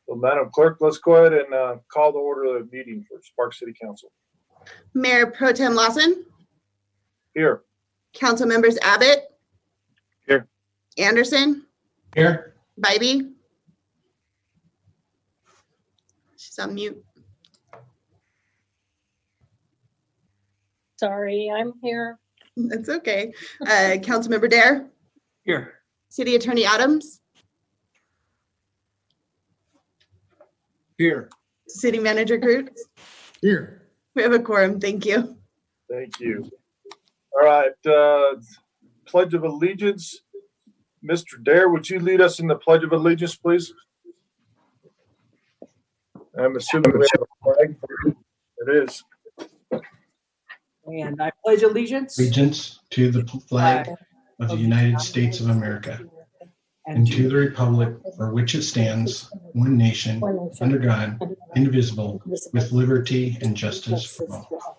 So, Madam Clerk, let's go ahead and call the order of the meeting for Sparks City Council. Mayor Pro Tem Lawson. Here. Council members Abbott. Here. Anderson. Here. Bybee. She's on mute. Sorry, I'm here. That's okay. Councilmember Dare. Here. City Attorney Adams. Here. City Manager Cruz. Here. We have a quorum. Thank you. Thank you. All right. Pledge of Allegiance. Mr. Dare, would you lead us in the Pledge of Allegiance, please? I'm assuming we have a flag. It is. And I pledge allegiance To the flag of the United States of America and to the republic for which it stands, one nation, under God, indivisible, with liberty and justice for all.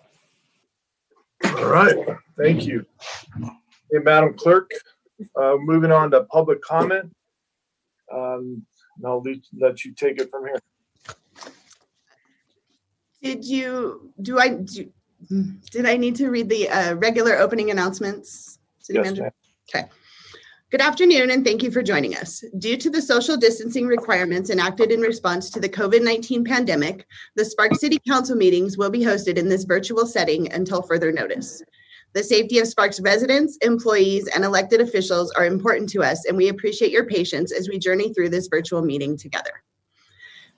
All right. Thank you. Hey, Madam Clerk, moving on to public comment. And I'll let you take it from here. Did I need to read the regular opening announcements? City Yes, Manager? Okay. Good afternoon, and thank you for joining us. Due to the social distancing requirements enacted in response to the COVID-19 pandemic, the Sparks City Council meetings will be hosted in this virtual setting until further notice. The safety of Sparks residents, employees, and elected officials are important to us, and we appreciate your patience as we journey through this virtual meeting together.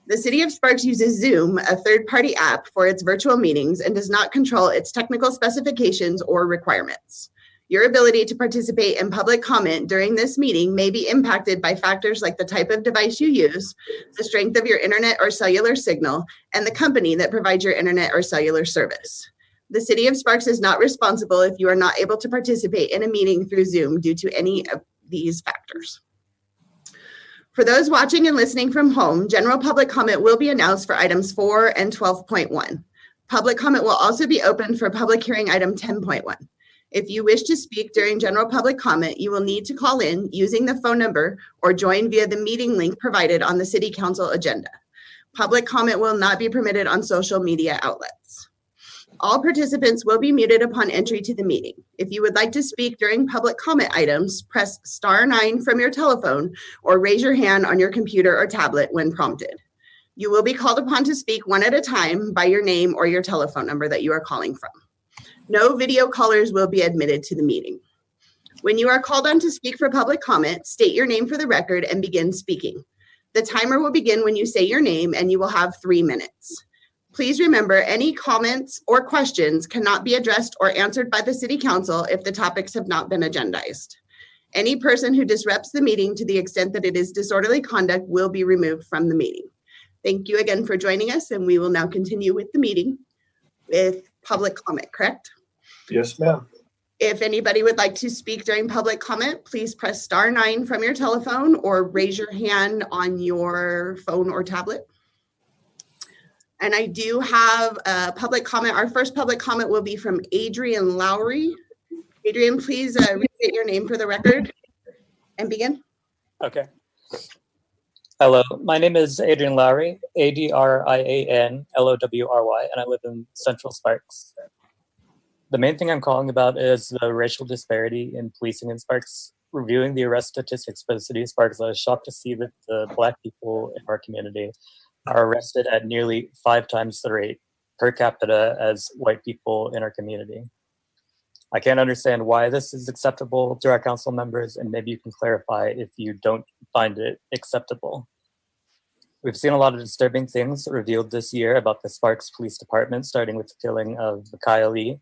The City of Sparks uses Zoom, a third-party app, for its virtual meetings and does not control its technical specifications or requirements. Your ability to participate in public comment during this meeting may be impacted by factors like the type of device you use, the strength of your internet or cellular signal, and the company that provides your internet or cellular service. The City of Sparks is not responsible if you are not able to participate in a meeting through Zoom due to any of these factors. For those watching and listening from home, general public comment will be announced for items 4 and 12.1. Public comment will also be open for public hearing item 10.1. If you wish to speak during general public comment, you will need to call in using the phone number or join via the meeting link provided on the City Council agenda. Public comment will not be permitted on social media outlets. All participants will be muted upon entry to the meeting. If you would like to speak during public comment items, press *9 from your telephone or raise your hand on your computer or tablet when prompted. You will be called upon to speak one at a time by your name or your telephone number that you are calling from. No video callers will be admitted to the meeting. When you are called on to speak for public comment, state your name for the record and begin speaking. The timer will begin when you say your name and you will have 3 minutes. Please remember, any comments or questions cannot be addressed or answered by the City Council if the topics have not been agendized. Any person who disrupts the meeting to the extent that it is disorderly conduct will be removed from the meeting. Thank you again for joining us, and we will now continue with the meeting with public comment, correct? Yes, ma'am. If anybody would like to speak during public comment, please press *9 from your telephone or raise your hand on your phone or tablet. And I do have a public comment. Our first public comment will be from Adrian Lowry. Adrian, please restate your name for the record and begin. Okay. Hello, my name is Adrian Lowry, ADRIAN LOWRY, and I live in Central Sparks. The main thing I'm calling about is the racial disparity in policing in Sparks. Reviewing the arrest statistics for the city of Sparks, I was shocked to see that the Black people in our community are arrested at nearly 5 times the rate per capita as white people in our community. I can't understand why this is acceptable to our council members, and maybe you can clarify if you don't find it acceptable. We've seen a lot of disturbing things revealed this year about the Sparks Police Department, starting with the killing of Micaiah Lee.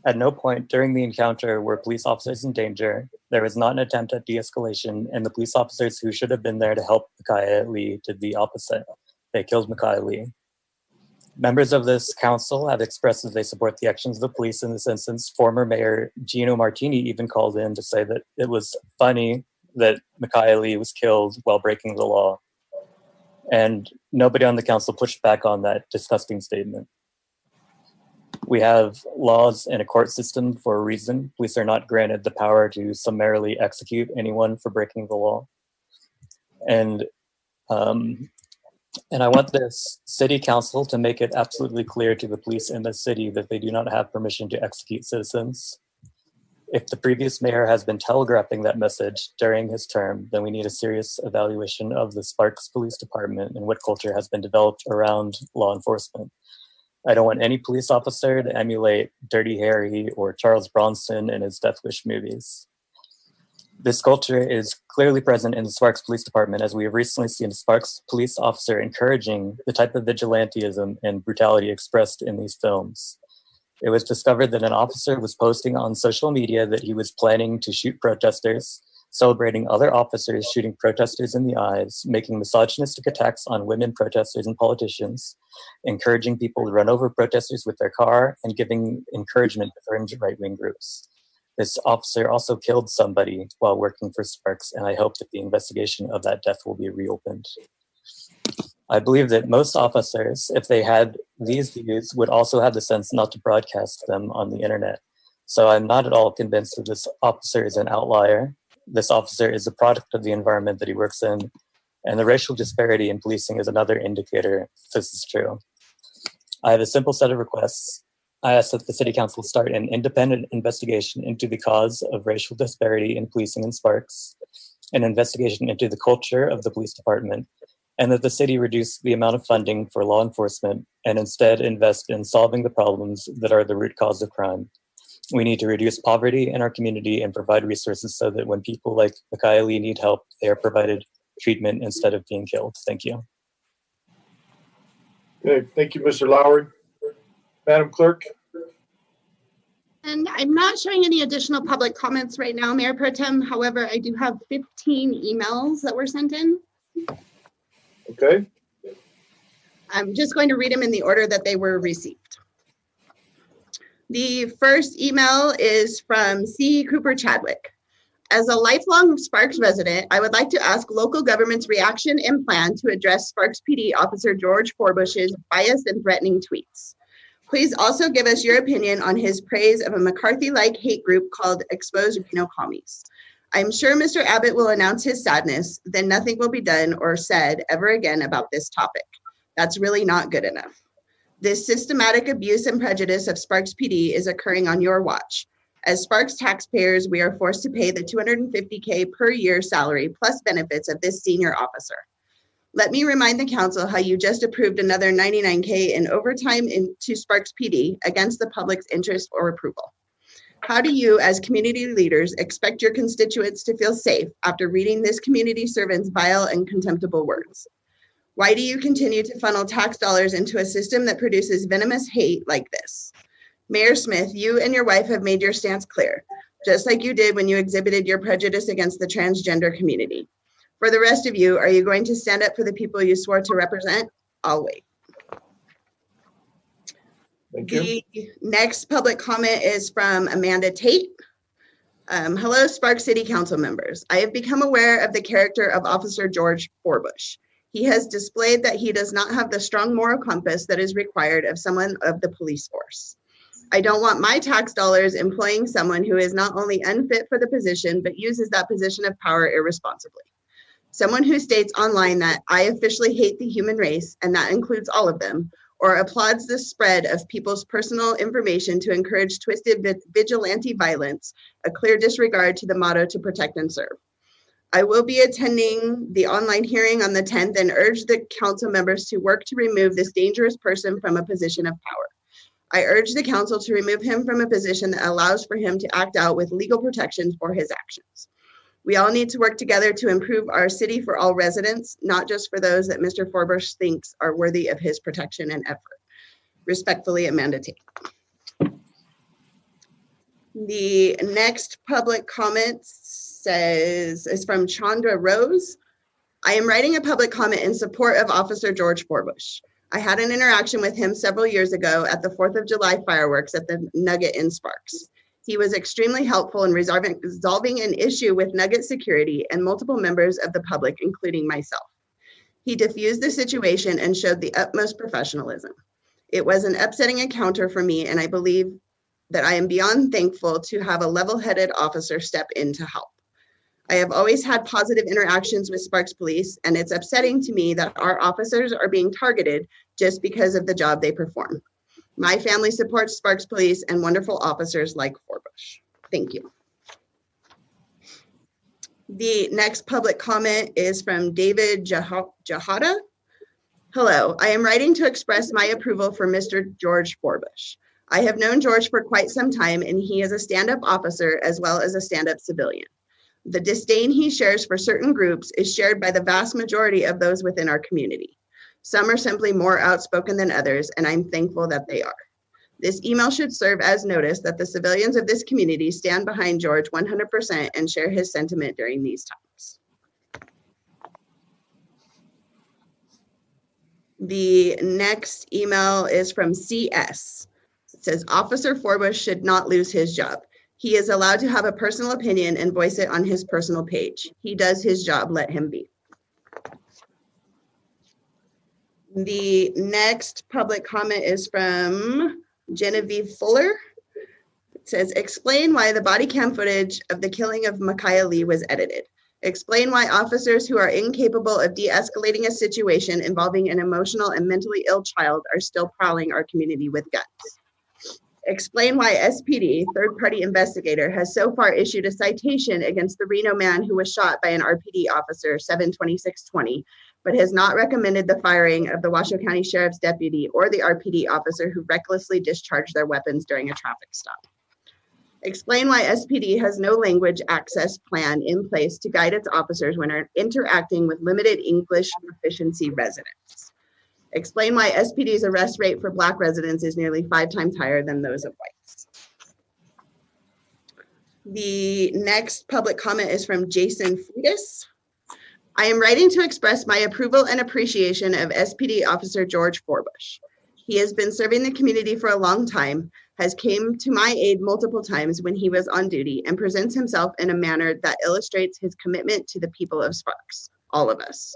At no point during the encounter were police officers in danger. There was not an attempt at de-escalation, and the police officers who should have been there to help Micaiah Lee did the opposite. They killed Micaiah Lee. Members of this council have expressed that they support the actions of the police in this instance. Former Mayor Gino Martini even called in to say that it was funny that Micaiah Lee was killed while breaking the law. And nobody on the council pushed back on that disgusting statement. We have laws and a court system for a reason. Police are not granted the power to summarily execute anyone for breaking the law. And And I want this city council to make it absolutely clear to the police in the city that they do not have permission to execute citizens. If the previous mayor has been telegraphing that message during his term, then we need a serious evaluation of the Sparks Police Department and what culture has been developed around law enforcement. I don't want any police officer to emulate Dirty Harry or Charles Bronson in his Death Wish movies. This culture is clearly present in the Sparks Police Department, as we have recently seen a Sparks police officer encouraging the type of vigilantism and brutality expressed in these films. It was discovered that an officer was posting on social media that he was planning to shoot protesters, celebrating other officers shooting protesters in the eyes, making misogynistic attacks on women protesters and politicians, encouraging people to run over protesters with their car, and giving encouragement to fringe right-wing groups. This officer also killed somebody while working for Sparks, and I hope that the investigation of that death will be reopened. I believe that most officers, if they had these views, would also have the sense not to broadcast them on the internet. So I'm not at all convinced that this officer is an outlier. This officer is a product of the environment that he works in, and the racial disparity in policing is another indicator this is true. I have a simple set of requests. I ask that the City Council start an independent investigation into the cause of racial disparity in policing in Sparks, an investigation into the culture of the police department, and that the city reduce the amount of funding for law enforcement and instead invest in solving the problems that are the root cause of crime. We need to reduce poverty in our community and provide resources so that when people like Micaiah Lee need help, they are provided treatment instead of being killed. Thank you. Okay, thank you, Mr. Lowry. Madam Clerk? And I'm not showing any additional public comments right now, Mayor Pro Tem. However, I do have 15 emails that were sent in. Okay. I'm just going to read them in the order that they were received. The first email is from C. Cooper Chadwick. As a lifelong Sparks resident, I would like to ask local government's reaction and plan to address Sparks PD Officer George Forbush's biased and threatening tweets. Please also give us your opinion on his praise of a McCarthy-like hate group called Expose Reno Commies. I'm sure Mr. Abbott will announce his sadness, then nothing will be done or said ever again about this topic. That's really not good enough. This systematic abuse and prejudice of Sparks PD is occurring on your watch. As Sparks taxpayers, we are forced to pay the $250K per year salary plus benefits of this senior officer. Let me remind the council how you just approved another $99K in overtime into Sparks PD against the public's interest or approval. How do you, as community leaders, expect your constituents to feel safe after reading this community servant's vile and contemptible words? Why do you continue to funnel tax dollars into a system that produces venomous hate like this? Mayor Smith, you and your wife have made your stance clear, just like you did when you exhibited your prejudice against the transgender community. For the rest of you, are you going to stand up for the people you swore to represent? I'll wait. Thank you. The next public comment is from Amanda Tate. Hello, Sparks City Council members. I have become aware of the character of Officer George Forbush. He has displayed that he does not have the strong moral compass that is required of someone of the police force. I don't want my tax dollars employing someone who is not only unfit for the position, but uses that position of power irresponsibly. Someone who states online that I officially hate the human race, and that includes all of them, or applauds the spread of people's personal information to encourage twisted vigilante violence, a clear disregard to the motto to protect and serve. I will be attending the online hearing on the 10th and urge the council members to work to remove this dangerous person from a position of power. I urge the council to remove him from a position that allows for him to act out with legal protections for his actions. We all need to work together to improve our city for all residents, not just for those that Mr. Forbush thinks are worthy of his protection and effort. Respectfully, Amanda Tate. The next public comment is from Chandra Rose. I am writing a public comment in support of Officer George Forbush. I had an interaction with him several years ago at the 4th of July fireworks at the Nugget in Sparks. He was extremely helpful in resolving an issue with Nugget security and multiple members of the public, including myself. He diffused the situation and showed the utmost professionalism. It was an upsetting encounter for me, and I believe that I am beyond thankful to have a level-headed officer step in to help. I have always had positive interactions with Sparks Police, and it's upsetting to me that our officers are being targeted just because of the job they perform. My family supports Sparks Police and wonderful officers like Forbush. Thank you. The next public comment is from David Jahada. Hello, I am writing to express my approval for Mr. George Forbush. I have known George for quite some time, and he is a stand-up officer as well as a stand-up civilian. The disdain he shares for certain groups is shared by the vast majority of those within our community. Some are simply more outspoken than others, and I'm thankful that they are. This email should serve as notice that the civilians of this community stand behind George 100% and share his sentiment during these times. The next email is from CS. It says, Officer Forbush should not lose his job. He is allowed to have a personal opinion and voice it on his personal page. He does his job, let him be. The next public comment is from Genevieve Fuller. It says, explain why the body cam footage of the killing of Micaiah Lee was edited. Explain why officers who are incapable of de-escalating a situation involving an emotional and mentally ill child are still prowling our community with guns. Explain why SPD, third-party investigator, has so far issued a citation against the Reno man who was shot by an RPD officer 7/26/20, but has not recommended the firing of the Washoe County Sheriff's deputy or the RPD officer who recklessly discharged their weapons during a traffic stop. Explain why SPD has no language access plan in place to guide its officers when interacting with limited English proficiency residents. Explain why SPD's arrest rate for Black residents is nearly 5 times higher than those of whites. The next public comment is from Jason Freitas. I am writing to express my approval and appreciation of SPD Officer George Forbush. He has been serving the community for a long time, has came to my aid multiple times when he was on duty, and presents himself in a manner that illustrates his commitment to the people of Sparks, all of us.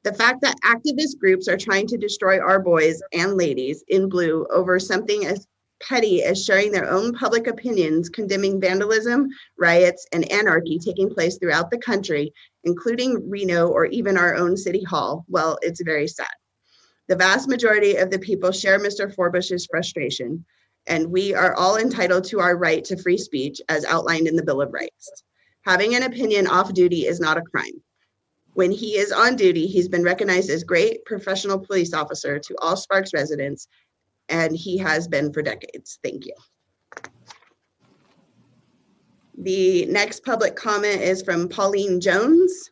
The fact that activist groups are trying to destroy our boys and ladies in blue over something as petty as sharing their own public opinions condemning vandalism, riots, and anarchy taking place throughout the country, including Reno or even our own city hall, well, it's very sad. The vast majority of the people share Mr. Forbush's frustration, and we are all entitled to our right to free speech as outlined in the Bill of Rights. Having an opinion off duty is not a crime. When he is on duty, he's been recognized as great professional police officer to all Sparks residents, and he has been for decades. Thank you. The next public comment is from Pauline Jones.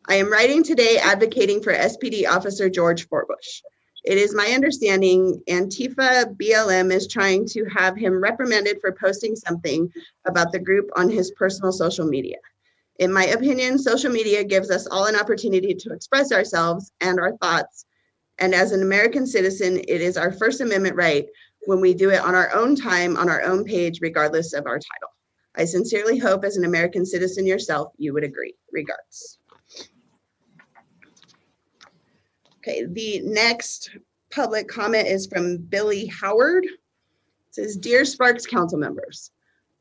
I am writing today advocating for SPD Officer George Forbush. It is my understanding Antifa BLM is trying to have him reprimanded for posting something about the group on his personal social media. In my opinion, social media gives us all an opportunity to express ourselves and our thoughts. And as an American citizen, it is our First Amendment right when we do it on our own time, on our own page, regardless of our title. I sincerely hope as an American citizen yourself, you would agree. Regards. Okay, the next public comment is from Billy Howard. It says, Dear Sparks Council members,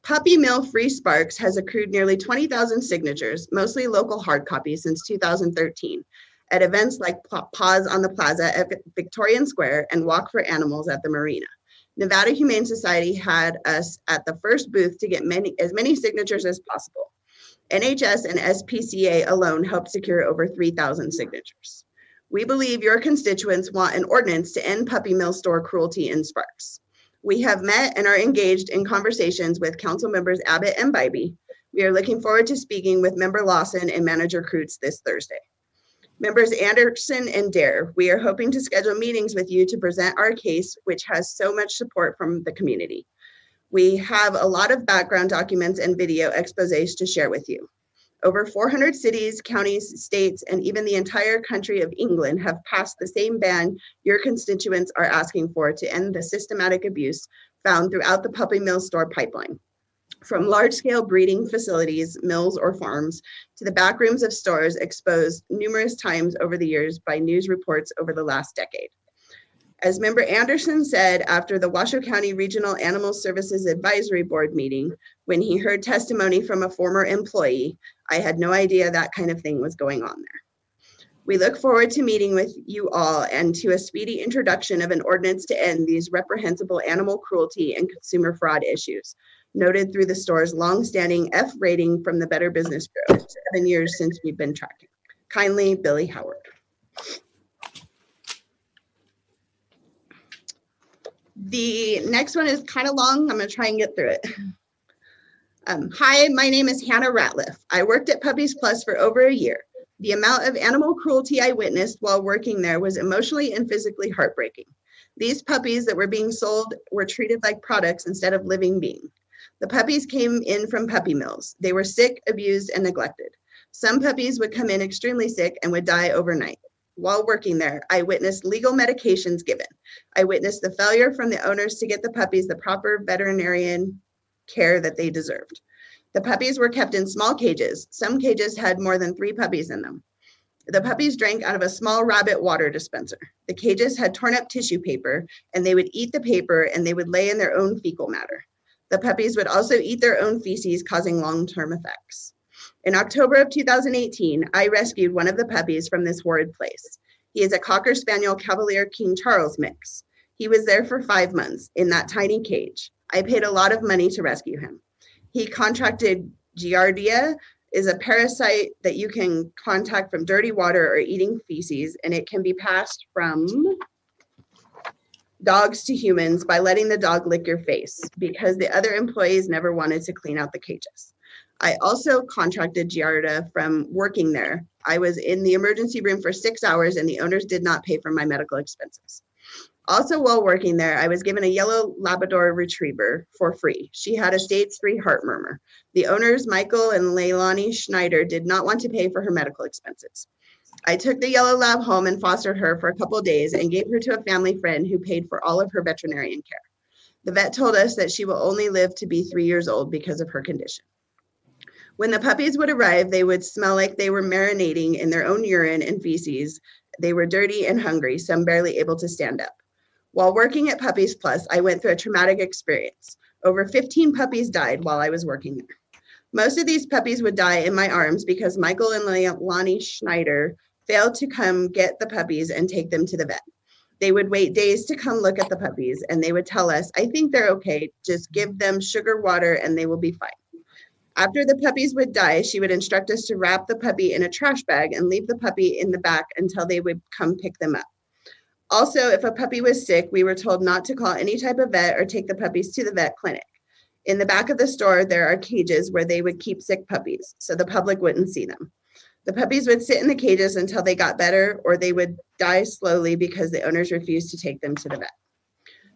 Puppy Mill Free Sparks has accrued nearly 20,000 signatures, mostly local hard copies since 2013, at events like Pause on the Plaza at Victorian Square and Walk for Animals at the Marina. Nevada Humane Society had us at the first booth to get as many signatures as possible. NHS and SPCA alone helped secure over 3,000 signatures. We believe your constituents want an ordinance to end puppy mill store cruelty in Sparks. We have met and are engaged in conversations with council members Abbott and Bybee. We are looking forward to speaking with member Lawson and manager Kreutz this Thursday. Members Anderson and Dare, we are hoping to schedule meetings with you to present our case, which has so much support from the community. We have a lot of background documents and video exposés to share with you. Over 400 cities, counties, states, and even the entire country of England have passed the same ban your constituents are asking for to end the systematic abuse found throughout the puppy mill store pipeline. From large-scale breeding facilities, mills, or farms, to the back rooms of stores exposed numerous times over the years by news reports over the last decade. As Member Anderson said after the Washoe County Regional Animal Services Advisory Board meeting, when he heard testimony from a former employee, I had no idea that kind of thing was going on there. We look forward to meeting with you all and to a speedy introduction of an ordinance to end these reprehensible animal cruelty and consumer fraud issues, noted through the store's longstanding F rating from the Better Business Bureau, 7 years since we've been tracking. Kindly, Billy Howard. The next one is kind of long. I'm going to try and get through it. Hi, my name is Hannah Ratliff. I worked at Puppies Plus for over a year. The amount of animal cruelty I witnessed while working there was emotionally and physically heartbreaking. These puppies that were being sold were treated like products instead of living beings. The puppies came in from puppy mills. They were sick, abused, and neglected. Some puppies would come in extremely sick and would die overnight. While working there, I witnessed legal medications given. I witnessed the failure from the owners to get the puppies the proper veterinarian care that they deserved. The puppies were kept in small cages. Some cages had more than 3 puppies in them. The puppies drank out of a small rabbit water dispenser. The cages had torn up tissue paper, and they would eat the paper and they would lay in their own fecal matter. The puppies would also eat their own feces, causing long-term effects. In October of 2018, I rescued one of the puppies from this horrid place. He is a Cocker Spaniel Cavalier King Charles mix. He was there for 5 months in that tiny cage. I paid a lot of money to rescue him. He contracted Giardia, is a parasite that you can contact from dirty water or eating feces, and it can be passed from dogs to humans by letting the dog lick your face because the other employees never wanted to clean out the cages. I also contracted Giardia from working there. I was in the emergency room for 6 hours and the owners did not pay for my medical expenses. Also, while working there, I was given a yellow Labrador retriever for free. She had a stage 3 heart murmur. The owners, Michael and Leilani Schneider, did not want to pay for her medical expenses. I took the yellow lab home and fostered her for a couple of days and gave her to a family friend who paid for all of her veterinarian care. The vet told us that she will only live to be 3 years old because of her condition. When the puppies would arrive, they would smell like they were marinating in their own urine and feces. They were dirty and hungry, some barely able to stand up. While working at Puppies Plus, I went through a traumatic experience. Over 15 puppies died while I was working there. Most of these puppies would die in my arms because Michael and Leilani Schneider failed to come get the puppies and take them to the vet. They would wait days to come look at the puppies, and they would tell us, I think they're okay, just give them sugar water and they will be fine. After the puppies would die, she would instruct us to wrap the puppy in a trash bag and leave the puppy in the back until they would come pick them up. Also, if a puppy was sick, we were told not to call any type of vet or take the puppies to the vet clinic. In the back of the store, there are cages where they would keep sick puppies, so the public wouldn't see them. The puppies would sit in the cages until they got better, or they would die slowly because the owners refused to take them to the vet.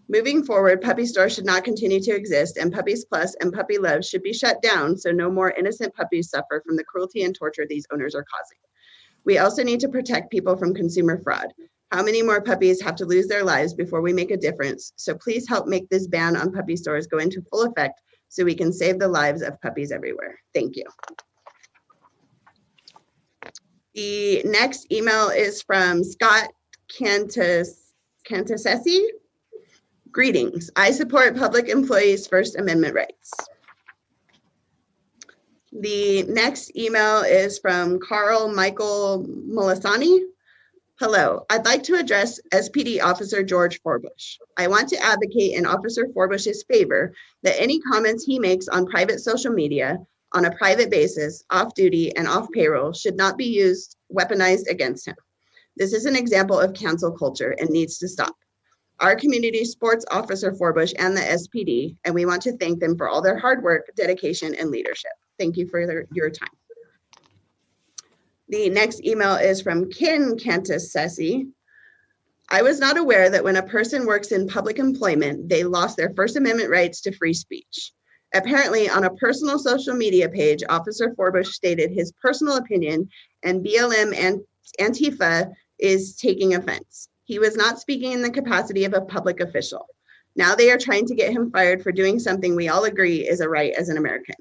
Moving forward, puppy stores should not continue to exist, and Puppies Plus and Puppy Love should be shut down so no more innocent puppies suffer from the cruelty and torture these owners are causing. We also need to protect people from consumer fraud. How many more puppies have to lose their lives before we make a difference? So please help make this ban on puppy stores go into full effect so we can save the lives of puppies everywhere. Thank you. The next email is from Scott Cantasesi. Greetings. I support public employees' First Amendment rights. The next email is from Carl Michael Molasani. Hello, I'd like to address SPD Officer George Forbush. I want to advocate in Officer Forbush's favor that any comments he makes on private social media on a private basis, off duty and off payroll should not be weaponized against him. This is an example of cancel culture and needs to stop. Our community supports Officer Forbush and the SPD, and we want to thank them for all their hard work, dedication, and leadership. Thank you for your time. The next email is from Ken Cantasesi. I was not aware that when a person works in public employment, they lost their First Amendment rights to free speech. Apparently, on a personal social media page, Officer Forbush stated his personal opinion, and BLM and Antifa is taking offense. He was not speaking in the capacity of a public official. Now they are trying to get him fired for doing something we all agree is a right as an American.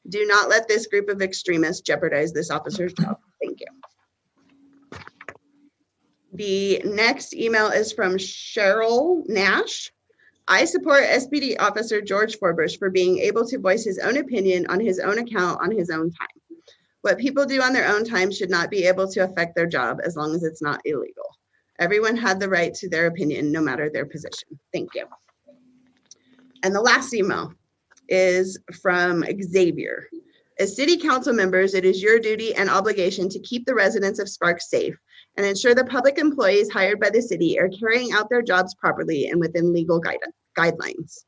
Do not let this group of extremists jeopardize this officer's job. Thank you. The next email is from Cheryl Nash. I support SPD Officer George Forbush for being able to voice his own opinion on his own account on his own time. What people do on their own time should not be able to affect their job as long as it's not illegal. Everyone had the right to their opinion, no matter their position. Thank you. And the last email is from Xavier. As city council members, it is your duty and obligation to keep the residents of Sparks safe and ensure the public employees hired by the city are carrying out their jobs properly and within legal guidelines.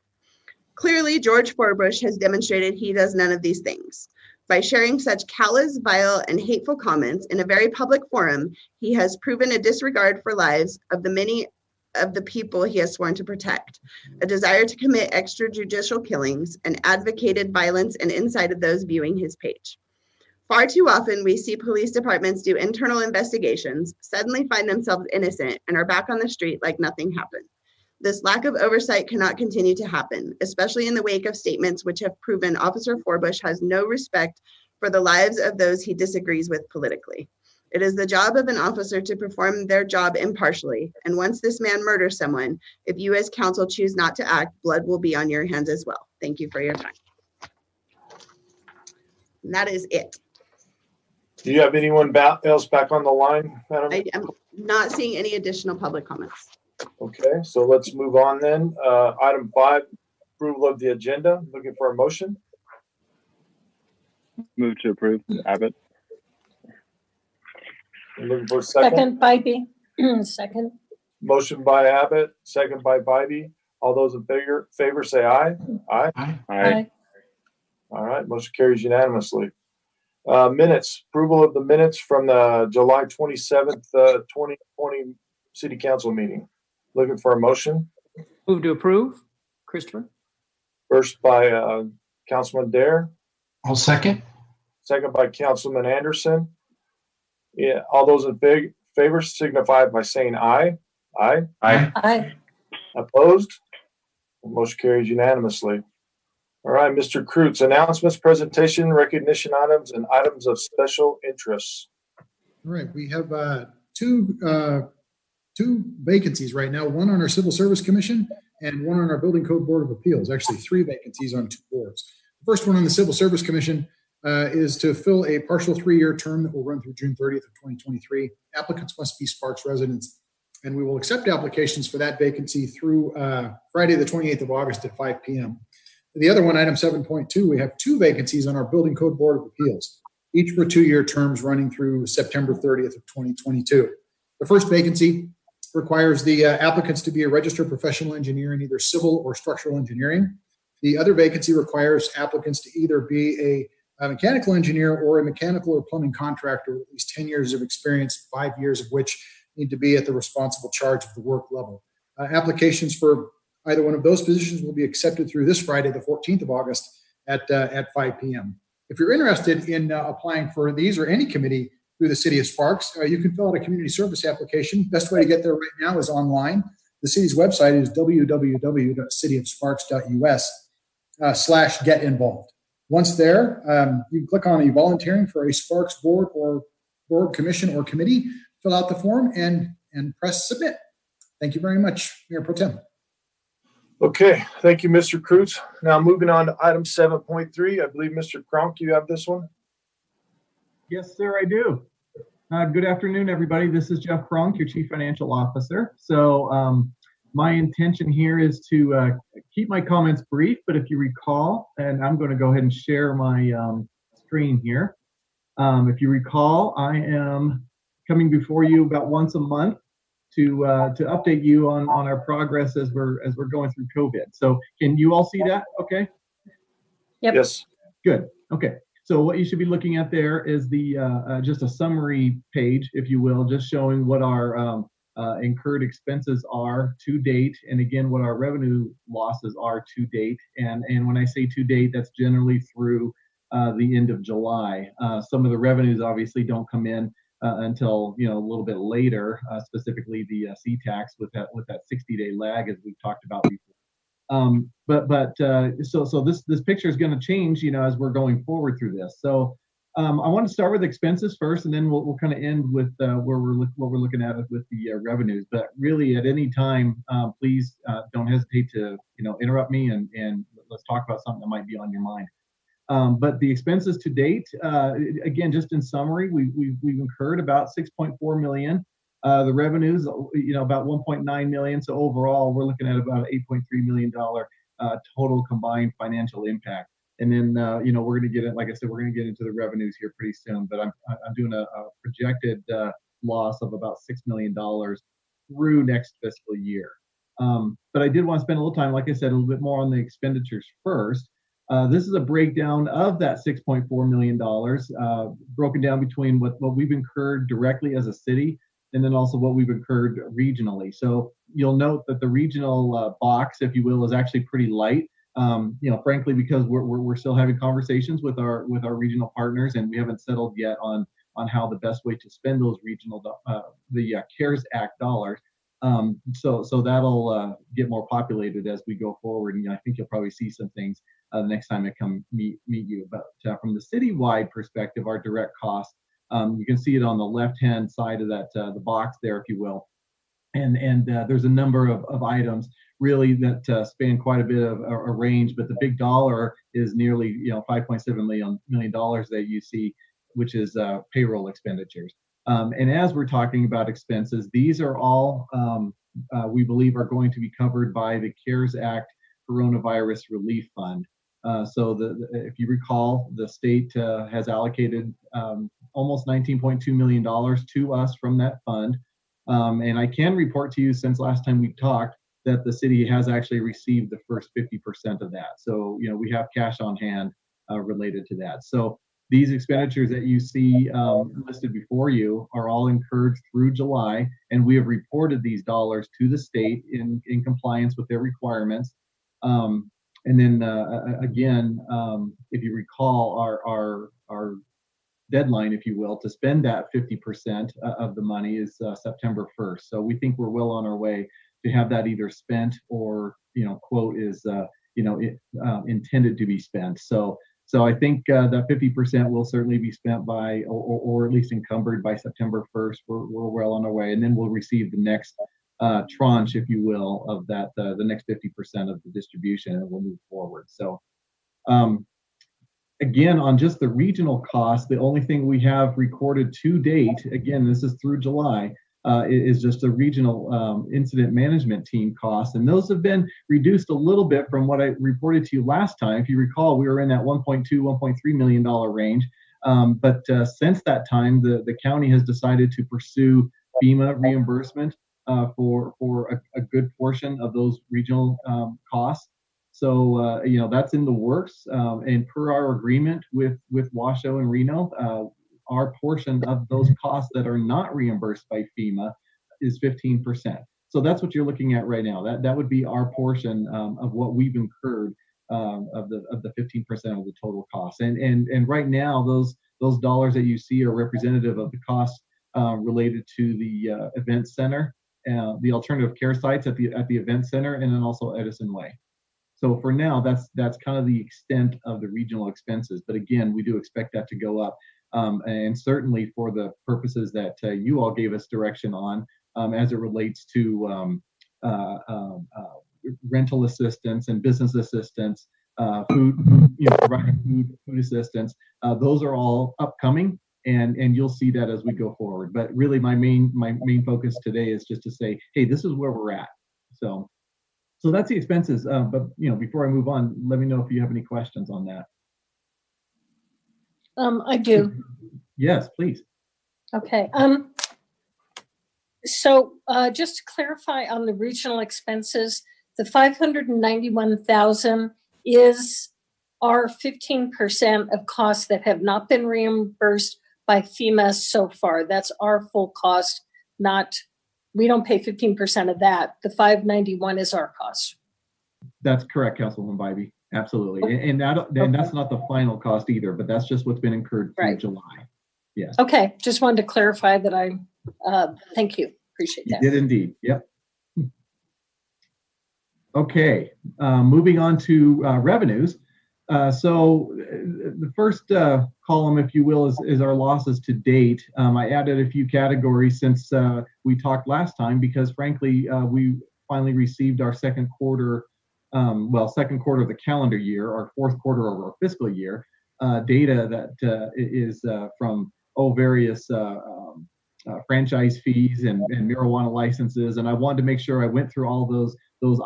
Clearly, George Forbush has demonstrated he does none of these things. By sharing such callous, vile, and hateful comments in a very public forum, he has proven a disregard for lives of the many of the people he has sworn to protect, a desire to commit extrajudicial killings, and advocated violence and inside of those viewing his page. Far too often, we see police departments do internal investigations, suddenly find themselves innocent, and are back on the street like nothing happened. This lack of oversight cannot continue to happen, especially in the wake of statements which have proven Officer Forbush has no respect for the lives of those he disagrees with politically. It is the job of an officer to perform their job impartially, and once this man murders someone, if you as council choose not to act, blood will be on your hands as well. Thank you for your time. And that is it. Do you have anyone else back on the line, Madam? I am not seeing any additional public comments. Okay, so let's move on then. Item 5, approval of the agenda. Looking for a motion. Move to approve. Abbott. Looking for a second. Second, Bybee. Second. Motion by Abbott, second by Bybee. All those in favor say aye. Aye. Aye. Aye. All right, motion carries unanimously. Minutes, approval of the minutes from the July 27th, 2020 City Council meeting. Looking for a motion. Move to approve. Christopher? First by Councilman Dare, I'll second. second by Councilman Anderson. Yeah, all those in favor signify by saying aye. Aye. Aye. Aye. Opposed? Motion carries unanimously. All right, Mr. Kreutz, announcements, presentation, recognition items, and items of special interest. All right, we have two vacancies right now, one on our Civil Service Commission and one on our Building Code Board of Appeals, actually 3 vacancies on 2 boards. The first one on the Civil Service Commission is to fill a partial 3-year term that will run through June 30th of 2023. Applicants must be Sparks residents, and we will accept applications for that vacancy through Friday the 28th of August at 5 p.m. The other one, item 7.2, we have 2 vacancies on our Building Code Board of Appeals, each for 2-year terms running through September 30th of 2022. The first vacancy requires the applicants to be a registered professional engineer in either civil or structural engineering. The other vacancy requires applicants to either be a mechanical engineer or a mechanical or plumbing contractor with at least 10 years of experience, 5 years of which need to be at the responsible charge of the work level. Applications for either one of those positions will be accepted through this Friday, the 14th of August at 5 p.m. If you're interested in applying for these or any committee through the City of Sparks, you can fill out a community service application. Best way to get there right now is online. The city's website is www.cityofsparks.us/get-involved. Once there, you can click on a volunteering for a Sparks board or board, commission, or committee, fill out the form and press submit. Thank you very much, Mayor Pro Tem. Okay, thank you, Mr. Kreutz. Now moving on to item 7.3. I believe, Mr. Kronk, you have this one. Yes, sir, I do. Good afternoon, everybody. This is Jeff Kronk, your Chief Financial Officer. So my intention here is to keep my comments brief, but if you recall, and I'm going to go ahead and share my screen here. If you recall, I am coming before you about once a month to update you on our progress as we're going through COVID. So can you all see that? Okay. Yep. Yes. Good. Okay. So what you should be looking at there is the just a summary page, if you will, just showing what our incurred expenses are to date, and again what our revenue losses are to date. And when I say to date, that's generally through the end of July. Some of the revenues obviously don't come in until a little bit later, specifically the C-tax with that 60-day lag, as we've talked about before. So this picture is going to change, as we're going forward through this. So I want to start with expenses first, and then we'll kind of end with what we're looking at with the revenues. But really, at any time, please don't hesitate to interrupt me and let's talk about something that might be on your mind. But the expenses to date, again, just in summary, we've incurred about 6.4 million. The revenues, about 1.9 million. So overall, we're looking at about $8.3 million total combined financial impact. And then, we're going to get it. Like I said, we're going to get into the revenues here pretty soon. But I'm doing a projected loss of about $6 million through next fiscal year. But I did want to spend a little time, like I said, a little bit more on the expenditures first. This is a breakdown of that $6.4 million, broken down between what we've incurred directly as a city, and then also what we've incurred regionally. So you'll note that the regional box, if you will, is actually pretty light. Frankly, because we're still having conversations with our regional partners, and we haven't settled yet on how the best way to spend those regional the CARES Act dollars. So that'll get more populated as we go forward, and I think you'll probably see some things the next time I come meet you. But from the citywide perspective, our direct costs, you can see it on the left-hand side of that the box there, if you will, and there's a number of items really that span quite a bit of a range, but the big dollar is nearly $5.7 million that you see, which is payroll expenditures. And as we're talking about expenses, these are all we believe are going to be covered by the CARES Act Coronavirus Relief Fund. So if you recall, the state has allocated almost $19.2 million to us from that fund. And I can report to you, since last time we talked, that the city has actually received the first 50% of that. So, we have cash on hand related to that. So these expenditures that you see listed before you are all incurred through July, and we have reported these dollars to the state in compliance with their requirements. And then again, if you recall, our deadline, if you will, to spend that 50% of the money is September 1st. So we think we're well on our way to have that either spent or, quote, is, intended to be spent. So I think that 50% will certainly be spent by, or at least encumbered by September 1st. We're well on our way. And then we'll receive the next tranche, if you will, of that, the next 50% of the distribution, and we'll move forward. So again, on just the regional costs, the only thing we have recorded to date, again, this is through July, is just a regional incident management team costs. And those have been reduced a little bit from what I reported to you last time. If you recall, we were in that $1.2, $1.3 million range. But since that time, the county has decided to pursue FEMA reimbursement for a good portion of those regional costs. So, that's in the works. And per our agreement with Washoe and Reno, our portion of those costs that are not reimbursed by FEMA is 15%. So that's what you're looking at right now. That would be our portion of what we've incurred of the 15% of the total cost. And right now, those dollars that you see are representative of the costs related to the event center, the alternative care sites at the event center, and then also Edison Way. So for now, that's kind of the extent of the regional expenses. But again, we do expect that to go up. And certainly for the purposes that you all gave us direction on, as it relates to rental assistance and business assistance, providing food assistance, those are all upcoming, and you'll see that as we go forward. But really, my main focus today is just to say, hey, this is where we're at. So that's the expenses. But before I move on, let me know if you have any questions on that. I do. Yes, please. Okay. So just to clarify on the regional expenses, the 591,000 is our 15% of costs that have not been reimbursed by FEMA so far. That's our full cost, we don't pay 15% of that. The 591 is our cost. That's correct, Councilwoman Bybee. Absolutely. And that's not the final cost either, but that's just what's been incurred through July. Yes. Okay. Just wanted to clarify that. Thank you. Appreciate that. You did indeed. Yep. Okay. Moving on to revenues. The first column, if you will, is our losses to date. I added a few categories since we talked last time because, frankly, we finally received our second quarter of the calendar year, our fourth quarter of our fiscal year, data that is from various franchise fees and marijuana licenses. And I wanted to make sure I went through all those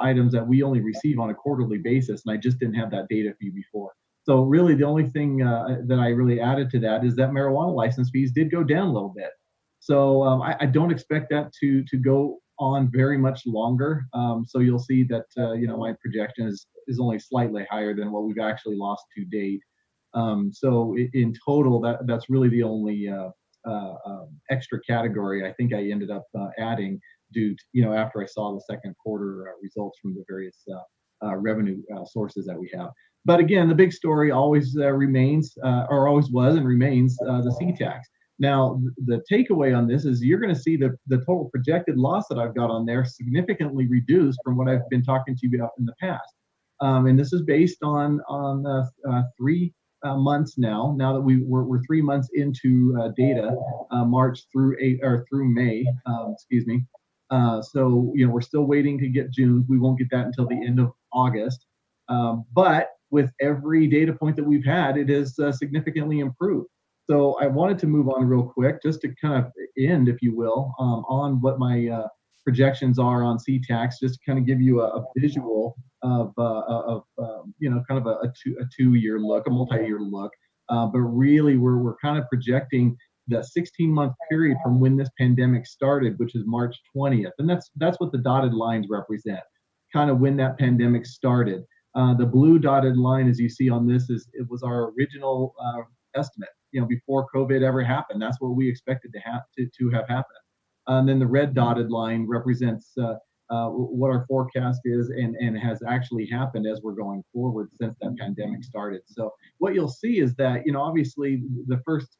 items that we only receive on a quarterly basis, and I just didn't have that data for you before. So really the only thing that I really added to that is that marijuana license fees did go down a little bit. So I don't expect that to go on very much longer. So you'll see that my projection is only slightly higher than what we've actually lost to date. So in total, that's really the only extra category I think I ended up adding due to, after I saw the second quarter results from the various revenue sources that we have. But again, the big story always remains, or always was and remains, the C-Tax. Now, the takeaway on this is you're going to see the total projected loss that I've got on there significantly reduced from what I've been talking to you about in the past. And this is based on 3 months now that we're 3 months into data, March through May, excuse me. So, we're still waiting to get June. We won't get that until the end of August. But with every data point that we've had, it is significantly improved. So I wanted to move on real quick, just to kind of end, if you will, on what my projections are on C-Tax, just to kind of give you a visual of kind of a 2-year look, a multi-year look. But really, we're kind of projecting the 16-month period from when this pandemic started, which is March 20th, and that's what the dotted lines represent, kind of when that pandemic started. The blue dotted line, as you see on this, it was our original estimate. Before COVID ever happened, that's what we expected to have happen. And then the red dotted line represents what our forecast is and has actually happened as we're going forward since that pandemic started. So what you'll see is that, obviously the first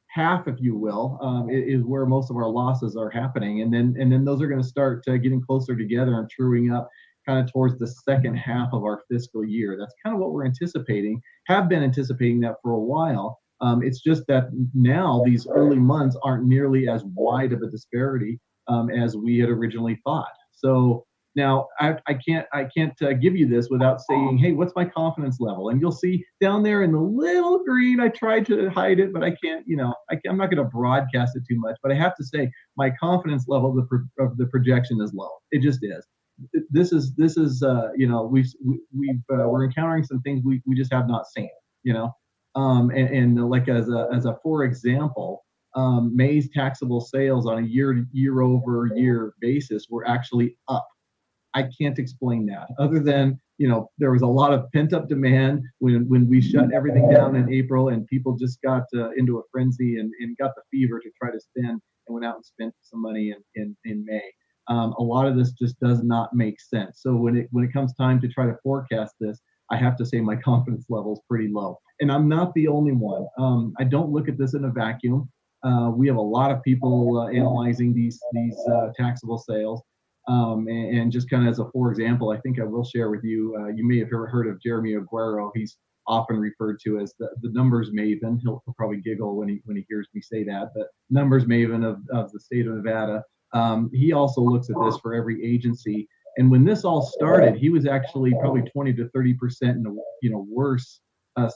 half, if you will, is where most of our losses are happening. And then those are going to start getting closer together and truing up kind of towards the second half of our fiscal year. That's kind of what we're anticipating, have been anticipating that for a while. It's just that now these early months aren't nearly as wide of a disparity as we had originally thought. So now I can't give you this without saying, hey, what's my confidence level? And you'll see down there in the little green, I tried to hide it, but I can't, I'm not going to broadcast it too much, but I have to say my confidence level of the projection is low. It just is. This is we're encountering some things we just have not seen, and like as a for example, May's taxable sales on a year-over-year basis were actually up. I can't explain that other than, there was a lot of pent-up demand when we shut everything down in April and people just got into a frenzy and got the fever to try to spend and went out and spent some money in May. A lot of this just does not make sense. So when it comes time to try to forecast this, I have to say my confidence level is pretty low. And I'm not the only one. I don't look at this in a vacuum. We have a lot of people analyzing these taxable sales. And just kind of as a for example, I think I will share with you, you may have heard of Jeremy Aguero. He's often referred to as the numbers maven. He'll probably giggle when he hears me say that, but numbers maven of the state of Nevada. He also looks at this for every agency. And when this all started, he was actually probably 20 to 30% in a worse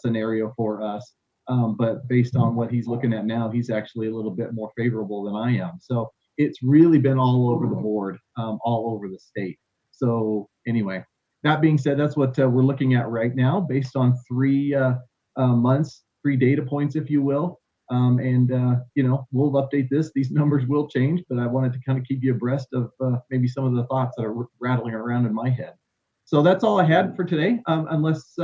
scenario for us. But based on what he's looking at now, he's actually a little bit more favorable than I am. So it's really been all over the board, all over the state. So anyway, that being said, that's what we're looking at right now based on 3 months, 3 data points, if you will. We'll update this. These numbers will change, but I wanted to kind of keep you abreast of maybe some of the thoughts that are rattling around in my head. So that's all I had for today, unless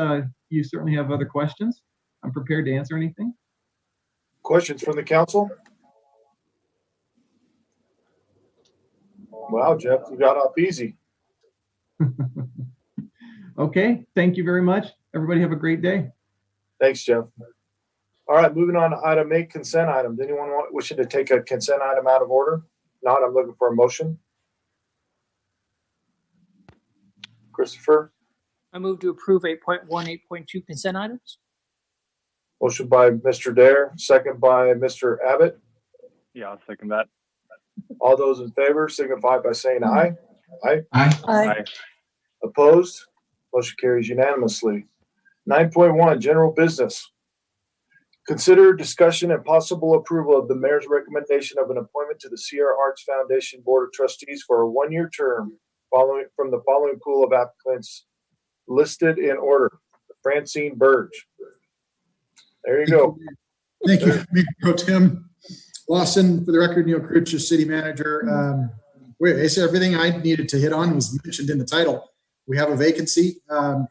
you certainly have other questions. I'm prepared to answer anything. Questions from the council? Wow, Jeff, you got off easy. Okay, thank you very much. Everybody have a great day. Thanks, Jeff. All right, moving on to item 8, consent items. Anyone wishing to take a consent item out of order? Not, I'm looking for a motion. Christopher? I move to approve 8.1, 8.2 consent items. Motion by Mr. Dare, second by Mr. Abbott. Yeah, I'll second that. All those in favor signify by saying aye. Aye. Aye. Aye. Opposed? Motion carries unanimously. 9.1, general business. Consider discussion and possible approval of the mayor's recommendation of an appointment to the Sierra Arts Foundation Board of Trustees for a one-year term from the following pool of applicants listed in order. Francine Burge. There you go. Thank you, Mayor Pro Tem Lawson. For the record, Neil Critch is city manager. I everything I needed to hit on was mentioned in the title. We have a vacancy.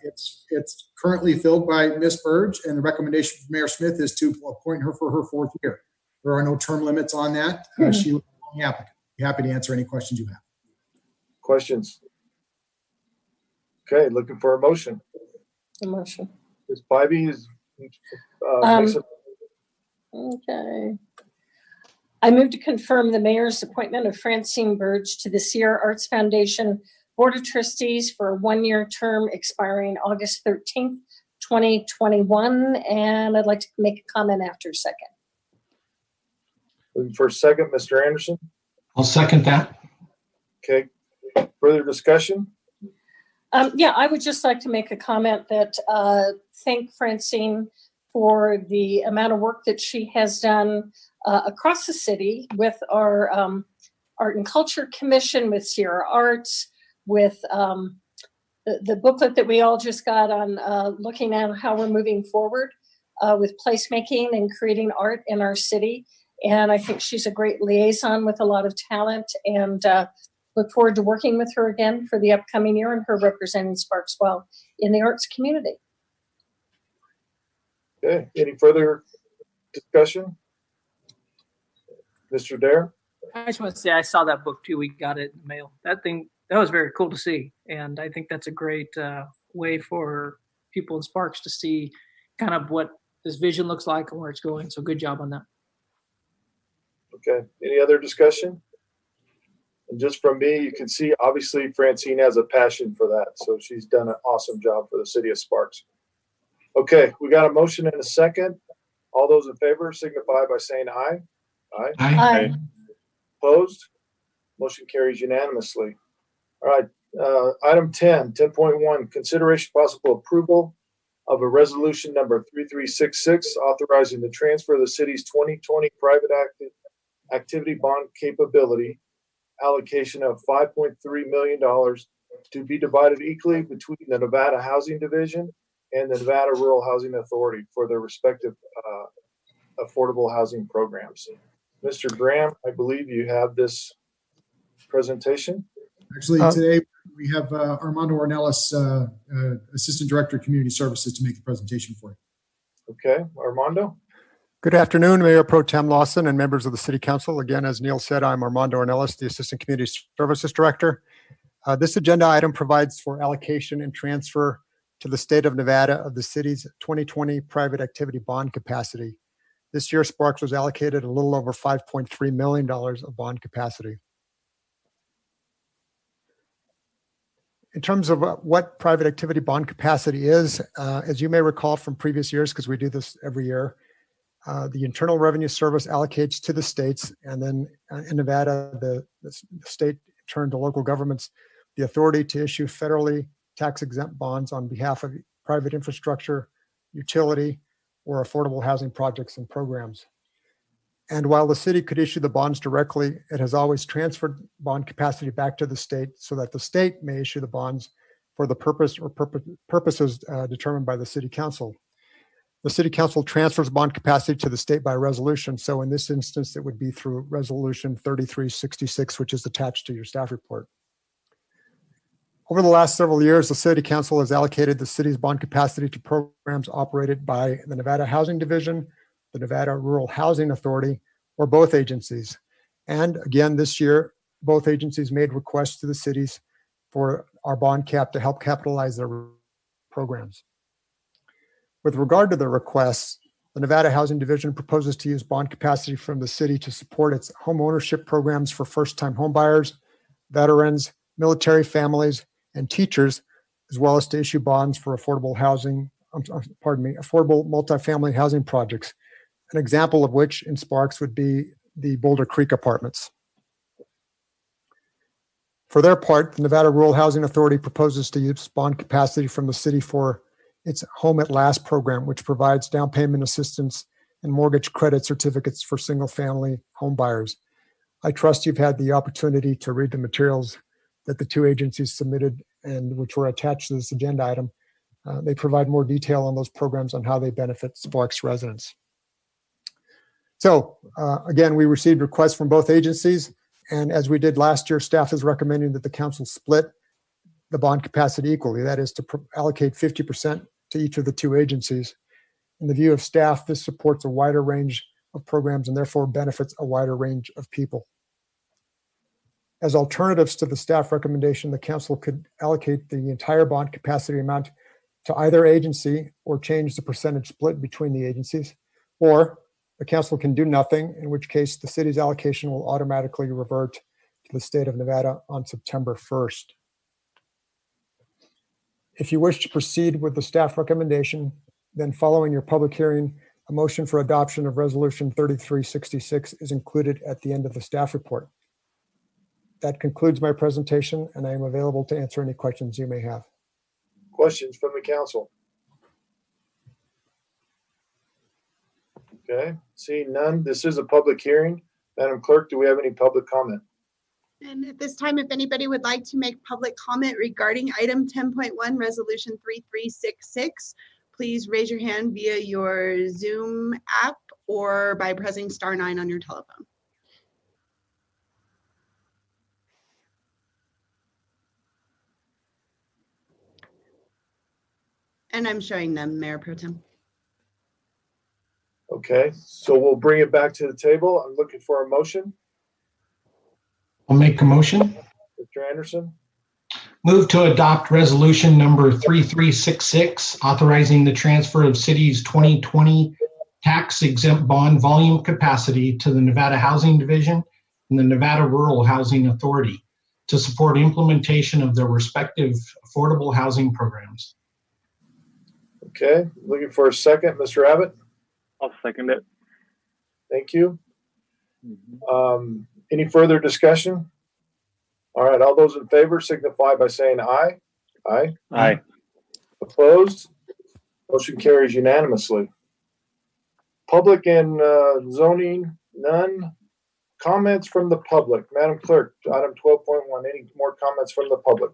It's currently filled by Ms. Burge, and the recommendation from Mayor Smith is to appoint her for her 4th year. There are no term limits on that. She was the applicant. Be happy to answer any questions you have. Questions? Okay, looking for a motion. The motion. Ms. Bybee is. Okay. I move to confirm the mayor's appointment of Francine Burge to the Sierra Arts Foundation Board of Trustees for a one-year term expiring August 13th, 2021. And I'd like to make a comment after second. Looking for a second, Mr. Anderson. I'll second that. Okay. Further discussion? Yeah, I would just like to make a comment that thank Francine for the amount of work that she has done across the city with our Art and Culture Commission, with Sierra Arts, with the booklet that we all just got on looking at how we're moving forward with placemaking and creating art in our city. And I think she's a great liaison with a lot of talent, and look forward to working with her again for the upcoming year and her representing Sparksville in the arts community. Okay. Any further discussion? Mr. Dare? I just want to say I saw that book too. We got it in the mail. That was very cool to see. And I think that's a great way for people in Sparks to see kind of what this vision looks like and where it's going. So good job on that. Okay. Any other discussion? And just from me, you can see obviously Francine has a passion for that. So she's done an awesome job for the city of Sparks. Okay, we got a motion and a second. All those in favor signify by saying aye. Aye. Aye. Opposed? Motion carries unanimously. All right, item 10.1, consideration possible approval of a resolution number 3366 authorizing the transfer of the city's 2020 private activity bond capability allocation of $5.3 million to be divided equally between the Nevada Housing Division and the Nevada Rural Housing Authority for their respective affordable housing programs. Mr. Graham, I believe you have this presentation. Actually, today we have Armando Ornelas, Assistant Director of Community Services, to make the presentation for you. Okay, Armando. Good afternoon, Mayor Pro Tem Lawson and members of the City Council. Again, as Neil said, I'm Armando Ornelas, the Assistant Community Services Director. This agenda item provides for allocation and transfer to the state of Nevada of the city's 2020 private activity bond capacity. This year, Sparks was allocated a little over $5.3 million of bond capacity. In terms of what private activity bond capacity is, as you may recall from previous years, because we do this every year, the Internal Revenue Service allocates to the states, and then in Nevada, the state turned to local governments the authority to issue federally tax-exempt bonds on behalf of private infrastructure, utility, or affordable housing projects and programs. And while the city could issue the bonds directly, it has always transferred bond capacity back to the state so that the state may issue the bonds for the purpose or purposes determined by the City Council. The City Council transfers bond capacity to the state by resolution. So in this instance, it would be through Resolution 3366, which is attached to your staff report. Over the last several years, the City Council has allocated the city's bond capacity to programs operated by the Nevada Housing Division, the Nevada Rural Housing Authority, or both agencies. And again, this year, both agencies made requests to the cities for our bond cap to help capitalize their programs. With regard to the requests, the Nevada Housing Division proposes to use bond capacity from the city to support its home ownership programs for first-time homebuyers, veterans, military families, and teachers, as well as to issue bonds for affordable multifamily housing projects. An example of which in Sparks would be the Boulder Creek Apartments. For their part, the Nevada Rural Housing Authority proposes to use bond capacity from the city for its Home at Last program, which provides down payment assistance and mortgage credit certificates for single-family home buyers. I trust you've had the opportunity to read the materials that the two agencies submitted and which were attached to this agenda item. They provide more detail on those programs on how they benefit Sparks residents. So again, we received requests from both agencies, and as we did last year, staff is recommending that the council split the bond capacity equally. That is to allocate 50% to each of the two agencies. In the view of staff, this supports a wider range of programs and therefore benefits a wider range of people. As alternatives to the staff recommendation, the council could allocate the entire bond capacity amount to either agency or change the percentage split between the agencies, or the council can do nothing, in which case the city's allocation will automatically revert to the state of Nevada on September 1st. If you wish to proceed with the staff recommendation, then following your public hearing, a motion for adoption of Resolution 3366 is included at the end of the staff report. That concludes my presentation, and I am available to answer any questions you may have. Questions from the council? Okay, seeing none, this is a public hearing. Madam Clerk, do we have any public comment? And at this time, if anybody would like to make public comment regarding item 10.1, resolution 3366, please raise your hand via your Zoom app or by pressing *9 on your telephone. And I'm showing them, Mayor Pro Tem. Okay, so we'll bring it back to the table. I'm looking for a motion. I'll make a motion. Mr. Anderson, Move to adopt resolution number 3366, authorizing the transfer of city's 2020 tax exempt bond volume capacity to the Nevada Housing Division and the Nevada Rural Housing Authority to support implementation of their respective affordable housing programs. okay, looking for a second. Mr. Abbott, I'll second it. thank you. Any further discussion? All right, all those in favor signify by saying aye. Aye. Aye. Opposed? Motion carries unanimously. Public and zoning, none. Comments from the public. Madam Clerk, item 12.1, any more comments from the public?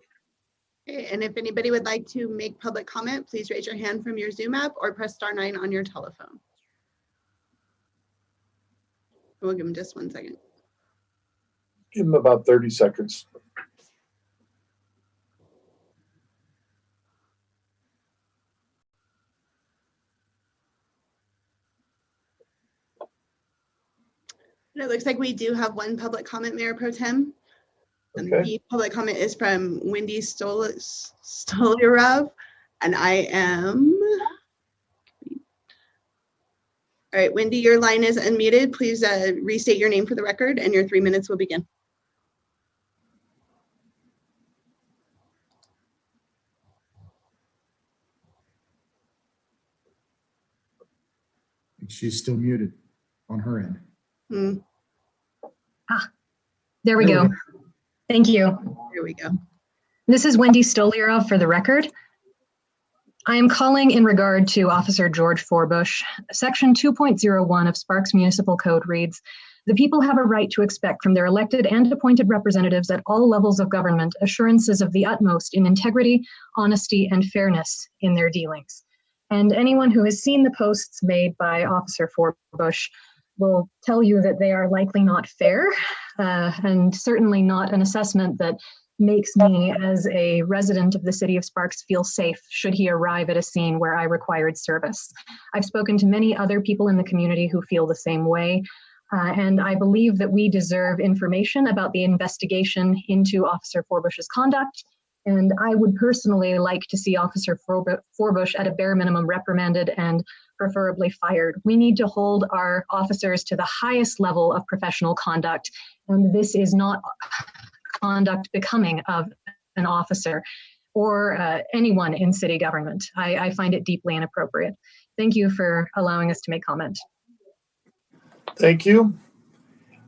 Okay, and if anybody would like to make public comment, please raise your hand from your Zoom app or press *9 on your telephone. We'll give them just 1 second. Give them about 30 seconds. And it looks like we do have one public comment, Mayor Pro Tem. And Okay. the public comment is from Wendy Stolirov, and I am. All right, Wendy, your line is unmuted. Please restate your name for the record, and your 3 minutes will begin. She's still muted on her end. Hmm, There we go. Thank you. here we go. This is Wendy Stolirov for the record. I am calling in regard to Officer George Forbush. Section 2.01 of Sparks Municipal Code reads, "The people have a right to expect from their elected and appointed representatives at all levels of government assurances of the utmost in integrity, honesty, and fairness in their dealings." And anyone who has seen the posts made by Officer Forbush will tell you that they are likely not fair, and certainly not an assessment that makes me, as a resident of the city of Sparks, feel safe should he arrive at a scene where I required service. I've spoken to many other people in the community who feel the same way, and I believe that we deserve information about the investigation into Officer Forbush's conduct, and I would personally like to see Officer Forbush at a bare minimum reprimanded and preferably fired. We need to hold our officers to the highest level of professional conduct, and this is not conduct becoming of an officer. or anyone in city government. I find it deeply inappropriate. Thank you for allowing us to make comment. Thank you.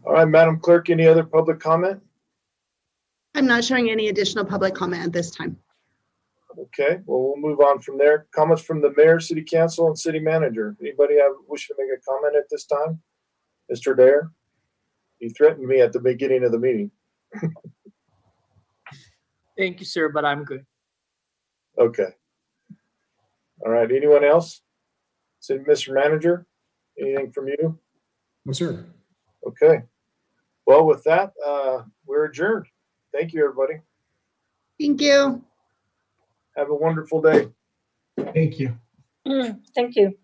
All right, Madam Clerk, any other public comment? I'm not showing any additional public comment at this time. Okay, well, we'll move on from there. Comments from the mayor, city council, and city manager. Anybody wish to make a comment at this time? Mr. Dare? You threatened me at the beginning of the meeting. Thank you, sir, but I'm good. Okay. All right, anyone else? City Mr. Manager, anything from you? No, sir. Okay. Well, with that, we're adjourned. Thank you, everybody. Thank you. Have a wonderful day. Thank you. Thank you.